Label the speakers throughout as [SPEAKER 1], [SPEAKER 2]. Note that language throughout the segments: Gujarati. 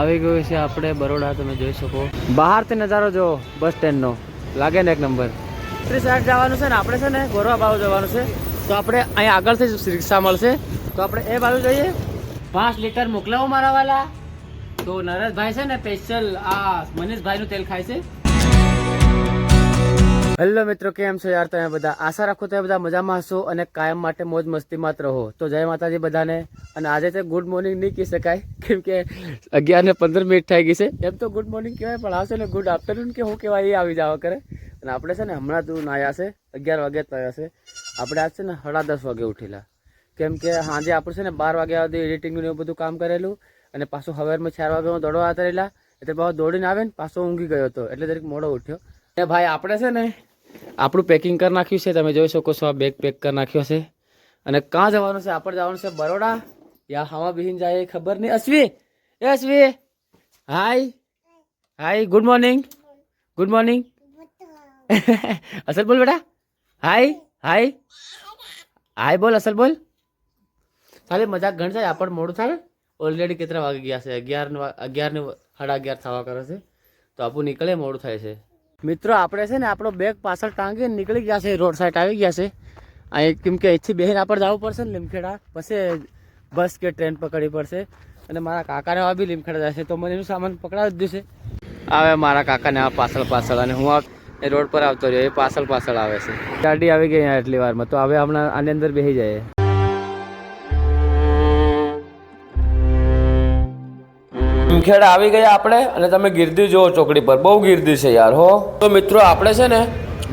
[SPEAKER 1] આવી ગયું છે આપણે બરોડા, તમે જોઈ શકો બહારથી નજારો જો બસ સ્ટેન્ડનો લાગે ને એક નંબર. ત્રીસ સાઈડ જવાનું છે ને આપણે છે ને ગોરવા બાજુ જવાનું છે, તો આપણે અહીંયા આગળથી જ રિક્ષા મળશે, તો આપણે એ બાજુ જઈએ. 5 લીટર મોકલાવો મારા વાલા. તો નરેશભાઈ છે ને સ્પેશિયલ આ મનીષભાઈનું તેલ ખાય છે. હેલો મિત્રો, કેમ છો યાર તમે બધા? આશા રાખો તમે બધા મજામાં હશો અને કાયમ માટે મોજ મસ્તીમાં જ રહો. તો જય માતાજી બધાને. અને આજે તો ગુડ મોર્નિંગ નહીં કહી શકાય, કેમ કે 11:15 થઈ ગઈ છે. એમ તો ગુડ મોર્નિંગ કહેવાય, પણ આવશે ને ગુડ આફ્ટરનૂન કે શું કહેવાય એ આવી જવા કરે. અને આપણે છે ને હમણાં તું નાયા છે, 11 વાગે થયા છે. આપણે આજ છે ને 10:30 વાગે ઉઠેલા, કેમ કે સાંજે આપણે છે ને 12 વાગ્યા સુધી એડિટિંગનું એવું બધું કામ કરેલું, અને પાછું સવારમાં 4 વાગ્યામાં દોડવા આવતા રહેલા, એટલે બહુ દોડીને આવે ને પાછો ઊંઘી ગયો હતો, એટલે દરેક મોડો ઉઠ્યો. અને ભાઈ આપણે છે ને આપણું પેકિંગ કરી નાખ્યું છે, તમે જોઈ શકો છો. આ બેગ પેક કરી નાખ્યો છે. અને ક્યાં જવાનું છે? આપણે જવાનું છે બરોડા, યા હવા બહીન જાય ખબર નહીં. અશ્વી, એ અશ્વી, હાય હાય, ગુડ મોર્નિંગ. Good morning. અસલ બોલ બેટા. હાય હાય હાય બોલ, અસલ બોલ. ખાલી મજાક ગણ જાય, આપણે મોડું થાય. ઓલરેડી કેટલા વાગી ગયા છે? 11:30 થવા કરે છે, તો આપણું નીકળે મોડું થાય છે. મિત્રો આપણે છે ને આપણો બેગ પાછળ ટાંગીને નીકળી ગયા છે, રોડ સાઈડ આવી ગયા છે. અહીં કેમ કે અહીંથી બેહીને આપણે જવું પડશે ને લીમખેડા, પછી બસ કે ટ્રેન પકડવી પડશે. અને મારા કાકાને આ બી લીમખેડા જાય છે, તો મને એનું સામાન પકડાવી દીધું છે. આવે મારા કાકાને આ પાછળ, અને હું એ રોડ પર આવતો રહ્યો, એ પાછળ આવે છે. ગાડી આવી ગઈ અહીંયા એટલી વારમાં, તો હવે હમણાં આની અંદર બેસી જાય. લીમખેડા આવી ગયા આપણે, અને તમે ગીરદી જુઓ ચોકડી પર, બહુ ગીરદી છે યાર હો. તો મિત્રો આપણે છે ને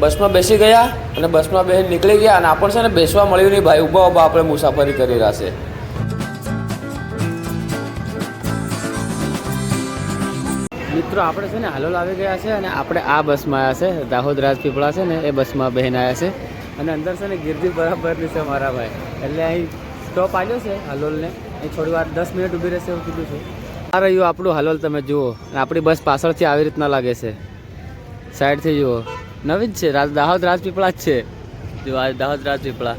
[SPEAKER 1] બસમાં બેસી ગયા, અને બસમાં બેસી નીકળી ગયા, અને આપણને છે ને બેસવા મળ્યું નહીં ભાઈ, ઊભા આપણે મુસાફરી કરી રહ્યા છે. મિત્રો આપણે છે ને હાલોલ આવી ગયા છે, અને આપણે આ બસમાં આવ્યા છે, દાહોદ રાજપીપળા છે ને એ બસમાં બહેન આવ્યા છે. અને અંદર છે ને ગીરદી બરાબરની છે મારા ભાઈ, એટલે અહીં સ્ટોપ આવ્યો છે હાલોલને. અહીં થોડી વાર 10 મિનિટ ઊભી રહેશે એવું કીધું છે. આ રહ્યું આપણું હાલોલ, તમે જુઓ. આપણી બસ પાછળથી આવી રીતના લાગે છે, સાઈડથી જુઓ. નવી જ છે, દાહોદ રાજપીપળા જ છે. જો આ દાહોદ રાજપીપળા.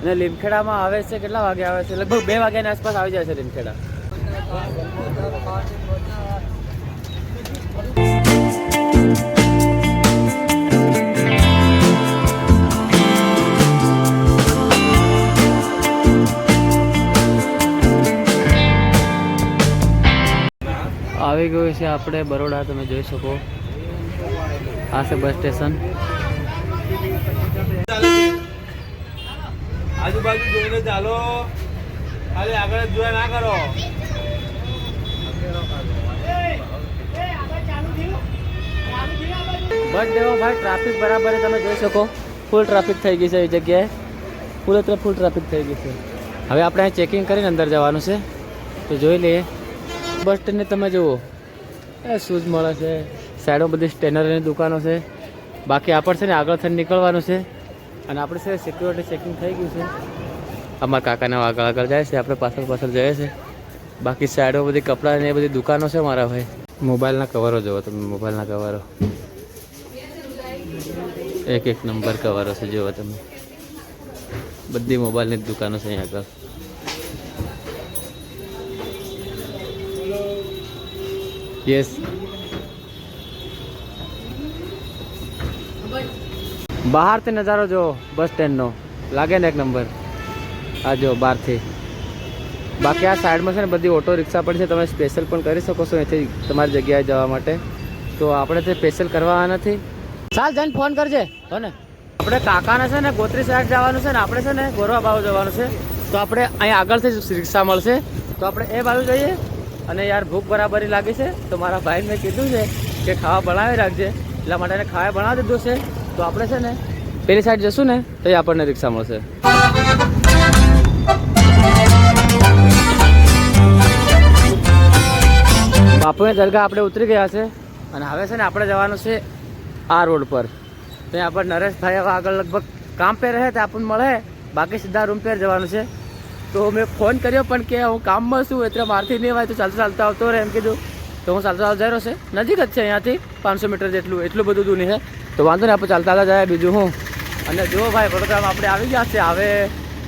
[SPEAKER 1] અને લીમખેડામાં આવે છે, કેટલા વાગે આવે છે? લગભગ 2 વાગ્યાની આસપાસ આવી જાય છે લીમખેડા. આવી ગયું છે આપણે બરોડા, તમે જોઈ શકો. આ છે બસ સ્ટેશન.
[SPEAKER 2] આજુબાજુ જોઈને ચાલો, ખાલી આગળ જોયા ના કરો.
[SPEAKER 1] બસ દેવો ભાઈ, ટ્રાફિક બરાબર તમે જોઈ શકો. ફૂલ ટ્રાફિક થઈ ગઈ છે એ જગ્યાએ, ફૂલ ટ્રાફિક થઈ ગઈ છે. હવે આપણે અહીં ચેકિંગ કરીને અંદર જવાનું છે, તો જોઈ લઈએ. બસ સ્ટેન્ડને તમે જુઓ, એ શૂઝ મળે છે, સાઈડમાં બધી સ્ટેનરીની દુકાનો છે. બાકી આપણે છે ને આગળ થઈને નીકળવાનું છે, અને આપણે છે સિક્યોરિટી ચેકિંગ થઈ ગયું છે. અમારા કાકાને આગળ જાય છે, આપણે પાછળ જઈએ છે. બાકી સાઈડમાં બધી કપડાની એ બધી દુકાનો છે મારા ભાઈ. મોબાઈલના કવરો જુઓ તમે, મોબાઈલના કવરો એક નંબર કવરો છે, જુઓ તમે. બધી મોબાઈલની જ દુકાનો છે અહીંયા આગળ. યસ, બહારથી નજારો જો બસ સ્ટેન્ડનો લાગે ને એક નંબર. આ જો બહારથી. બાકી આ સાઈડમાં છે ને બધી ઓટો રિક્ષા પણ છે, તમે સ્પેશિયલ પણ કરી શકો છો અહીંથી તમારી જગ્યાએ જવા માટે. તો આપણે તે સ્પેશિયલ કરવા નથી. ચાલ જઈને ફોન કરજે હો ને. આપણે કાકાને છે ને ગોત્રી સાઈડ જવાનું છે, ને આપણે છે ને ગોરવા બાજુ જવાનું છે, તો આપણે અહીંયા આગળથી જ રિક્ષા મળશે, તો આપણે એ બાજુ જઈએ. અને યાર ભૂખ બરાબરી લાગી છે, તો મારા ભાઈને મેં કીધું છે કે ખાવા બનાવી રાખજે, એટલા માટે એને ખાવા બનાવી દીધું છે. તો આપણે છે ને પેલી સાઈડ જશું ને તો એ આપણને રિક્ષા મળશે. બાપુની દરગાહ આપણે ઉતરી ગયા છે, અને હવે છે ને આપણે જવાનું છે આ રોડ પર. ત્યાં આપણે નરેશભાઈ હવે આગળ લગભગ કામ પે રહે તો આપણને મળે, બાકી સીધા રૂમ પર જવાનું છે. તો મેં ફોન કર્યો પણ કે હું કામમાં છું, એટલે મારથી નહીં હોય તો ચાલતા આવતો રહે એમ કીધું. તો હું ચાલતા જઈ રહ્યો છે, નજીક જ છે અહીંયાથી 500 મીટર જેટલું, એટલું બધું દૂર નહીં છે. તો વાંધો નહીં, આપણે ચાલતા જાય બીજું હું. અને જુઓ ભાઈ, વડોદરામાં આપણે આવી ગયા છે. હવે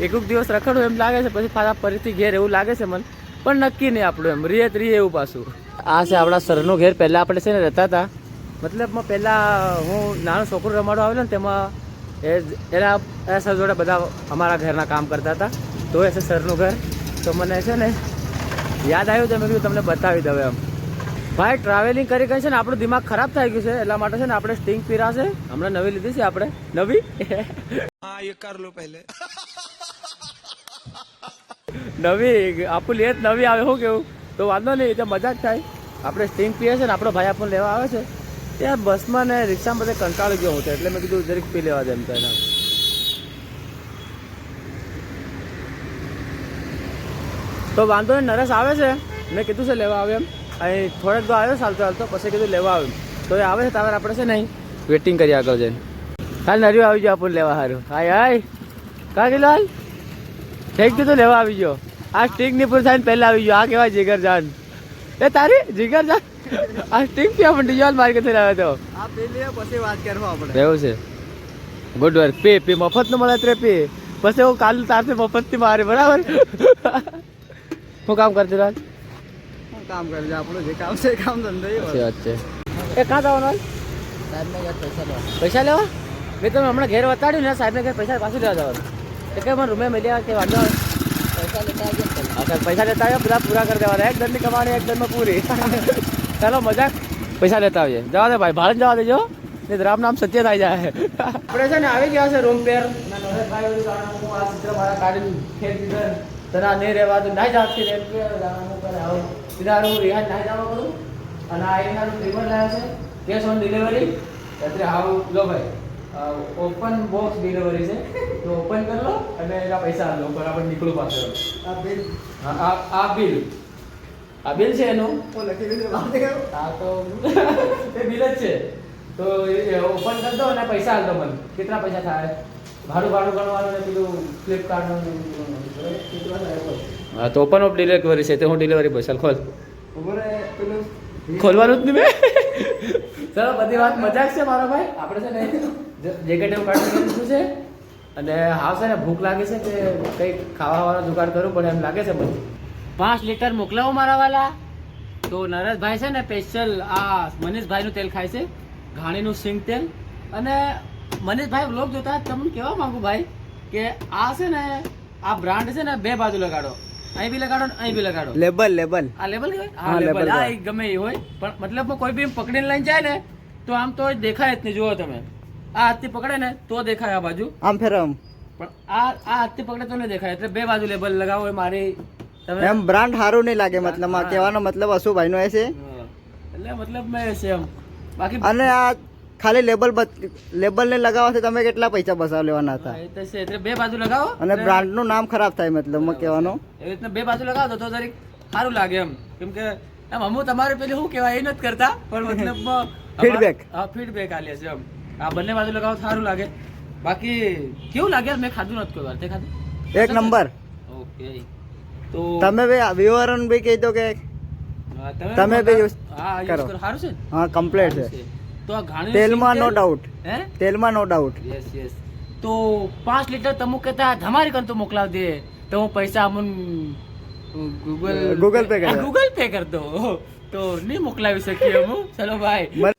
[SPEAKER 1] એક દિવસ રખડવું એમ લાગે છે, પછી પાછા ફરીથી ઘેર એવું લાગે છે મને, પણ નક્કી નહીં આપણું, એમ રીએ એવું પાછું. આ છે આપણા સરનો ઘેર. પહેલાં આપણે છે ને રહેતા હતા, મતલબમાં પહેલાં હું નાનો છોકરો રમાડો આવેલો ને તેમાં એના સર જોડે બધા અમારા ઘરના કામ કરતા હતા. તો એ છે સરનું ઘર. તો મને છે ને યાદ આવ્યું તો મેં કીધું તમને બતાવી દઉં એમ. ભાઈ ટ્રાવેલિંગ કરી છે ને આપણું દિમાગ ખરાબ થઈ ગયું છે, એટલા માટે છે ને આપણે સ્ટિંગ પીરા છે હમણાં નવી લીધી છે આપણે નવી.
[SPEAKER 3] हाँ ये कर लो पहले.
[SPEAKER 1] નવી આપણું લેત નવી આવે શું કેવું, તો વાંધો નહીં, એટલે મજા જ થાય. આપણે સ્ટિંગ પીએ છે ને આપણો ભાઈ આપણને લેવા આવે છે ત્યાં બસમાં ને રિક્ષામાં બધે કંટાળી ગયો હતો, એટલે મેં કીધું જરીક પી લેવા દે એમ તો એના. તો વાંધો નહીં, નરેશ આવે છે, મેં કીધું છે લેવા આવે એમ. અહીં થોડેક તો આવ્યો ચાલતો ચાલતો, પછી કીધું લેવા આવ્યું. તો એ આવે છે તારે આપણે છે નહીં વેટિંગ કરી આગળ જઈને. હાલ નર્યું આવી ગયો આપણને લેવા સારું. હાય હાય કા કિલો હાલ થઈ ગયું તો લેવા આવી ગયો. આ સ્ટિંગ ની પૂર થાય ને પહેલા આવી ગયો. આ કેવાય જીગર જાન. એ તારી જીગર જાન આ સ્ટિંગ પીવા પણ ડિઝાલ માર્કેટ થી લાવ્યો તો.
[SPEAKER 4] આ પી લે પછી વાત કરવા આપણે.
[SPEAKER 1] એવું છે, ગુડ વર્ક. પી પી મફત નું મળે તે પી, પછી હું કાલ તારથી મફત થી મારે બરાબર. શું કામ કરતી રાત?
[SPEAKER 4] શું કામ કરે છે આપણું જે કામ છે એ કામ ધંધો એ હોય.
[SPEAKER 1] વાત છે. એ કાં જવાનું? પૈસા લેવા? મેં તમે હમણાં ઘેર વતાડ્યું ને સાહેબને ઘેર પૈસા પાછું લેવા જવાનું. એ કે મને રૂમે મળ્યા કે વાંધો આવે? પૈસા લેતા આવ્યો બધા પૂરા કરી દેવાના. એક દંડની કમાણી એક દંડમાં પૂરી. ચાલો મજાક, પૈસા લેતા આવીએ. જવા દે ભાઈ, ભાડે જવા દેજો ને રામ નામ સત્ય થઈ જાય. આપણે છે ને આવી ગયા છે રૂમ પેર. મારા ગાડી ખેર દીધર તરા નહીં રહેવા તો નાઈ જાતી રેમ કે સીધા હું રિહાન નાઈ જવા કરું. અને આ એના રિવર લાવ્યા છે કેશ ઓન ડિલિવરી. એટલે હાવ લો ભાઈ ઓપન બોક્સ ડિલિવરી છે, તો ઓપન કરી લો અને એના પૈસા લો બરાબર નીકળું પાછળ.
[SPEAKER 4] આ બિલ
[SPEAKER 1] હા આ બિલ, આ બિલ છે એનું.
[SPEAKER 4] તો લખી દીધું વાત કરો.
[SPEAKER 1] હા તો એ બિલ જ છે, તો ઓપન કરી દો અને પૈસા આલ દો મને. કેટલા પૈસા થાય? ભાડું ગણવાનું ને પેલું ફ્લિપકાર્ટનું. હા તો ઓપન ઓફ ડિલિવરી છે, તો હું ડિલિવરી પૈસા ખોલ.
[SPEAKER 4] ઉભો રહે પેલું
[SPEAKER 1] ખોલવાનું જ નહીં મેં. ચાલો બધી વાત મજાક છે મારો ભાઈ. આપણે છે ને જેકેટ એવું કાઢી લીધું છે અને હાવ છે ને ભૂખ લાગે છે કે કંઈક ખાવાવાળો જુગાડ કરવું પડે એમ લાગે છે મને. 5 લીટર મોકલાવો મારા વાલા. તો નરેશભાઈ છે ને સ્પેશિયલ આ મનીષભાઈનું તેલ ખાય છે, ઘાણીનું સિંગ તેલ. અને મનીષભાઈ વ્લોગ જોતા તમને કહેવા માંગુ ભાઈ કે આ છે ને આ બ્રાન્ડ છે ને બે બાજુ લગાડો, અહીં બી લગાડો ને અહીં બી લગાડો.
[SPEAKER 4] લેબલ લેબલ
[SPEAKER 1] આ લેબલ કહેવાય?
[SPEAKER 4] હા,
[SPEAKER 1] હા લેબલ.
[SPEAKER 4] લેબલ
[SPEAKER 1] હા
[SPEAKER 4] કહેવાય.
[SPEAKER 1] એ ગમે એ હોય, પણ મતલબ કોઈ બી પકડીને લઈને જાય ને તો આમ તો દેખાય જ નહીં. જુઓ તમે આ હાથથી પકડે ને તો દેખાય આ બાજુ,
[SPEAKER 4] આમ ફેર આમ
[SPEAKER 1] પણ આ હાથથી પકડે તો નહીં દેખાય. એટલે બે બાજુ લેબલ લગાવો એ મારી તમે
[SPEAKER 4] એમ બ્રાન્ડ સારું નહીં લાગે. મતલબ આ કહેવાનો મતલબ અશુભાઈ નો એ છે.
[SPEAKER 1] હા. એટલે મતલબ મેં છે એમ. બાકી
[SPEAKER 4] અને આ ખાલી લેબલ ને લગાવવાથી તમે કેટલા પૈસા બસાવ લેવાના હતા.
[SPEAKER 1] હા, એ તો છે. એટલે બે બાજુ લગાવો
[SPEAKER 4] અને બ્રાન્ડ નું નામ ખરાબ થાય મતલબ માં કહેવાનો.
[SPEAKER 1] એવી રીતના બે બાજુ લગાવો તો જરીક સારું લાગે એમ. કેમ કે એમ અમુક તમારે પેલી શું કહેવાય એ નથી કરતા, પણ મતલબ
[SPEAKER 4] Feedback.
[SPEAKER 1] હા ફીડબેક આલે છે એમ. આ બંને બાજુ લગાવો સારું લાગે. બાકી કેવું લાગે? મેં ખાધું નથી કોઈ વાર. તે ખાધું?
[SPEAKER 4] એક નંબર.
[SPEAKER 1] ઓકે. તો
[SPEAKER 4] તમે ભાઈ વ્યુઅરન બી કહી દો કે
[SPEAKER 1] હા,
[SPEAKER 4] તમે બી use
[SPEAKER 1] હા
[SPEAKER 4] કરો.
[SPEAKER 1] યુઝ કરો. સારું છે ને?
[SPEAKER 4] હા કમ્પ્લીટ
[SPEAKER 1] સારું
[SPEAKER 4] છે.
[SPEAKER 1] તો આ ઘાણી
[SPEAKER 4] તેલમાં નો ડાઉટ,
[SPEAKER 1] હે
[SPEAKER 4] તેલમાં નો ડાઉટ.
[SPEAKER 1] Yes yes. તો 5 લીટર તમુ કહેતા ધમારી કન તો મોકલાવ દે તો હું પૈસા અમન
[SPEAKER 4] Google Pay કરી દો.
[SPEAKER 1] ગૂગલ પે કર દો. તો નહીં મોકલાવી શકીએ હું. ચલો ભાઈ.
[SPEAKER 4] મને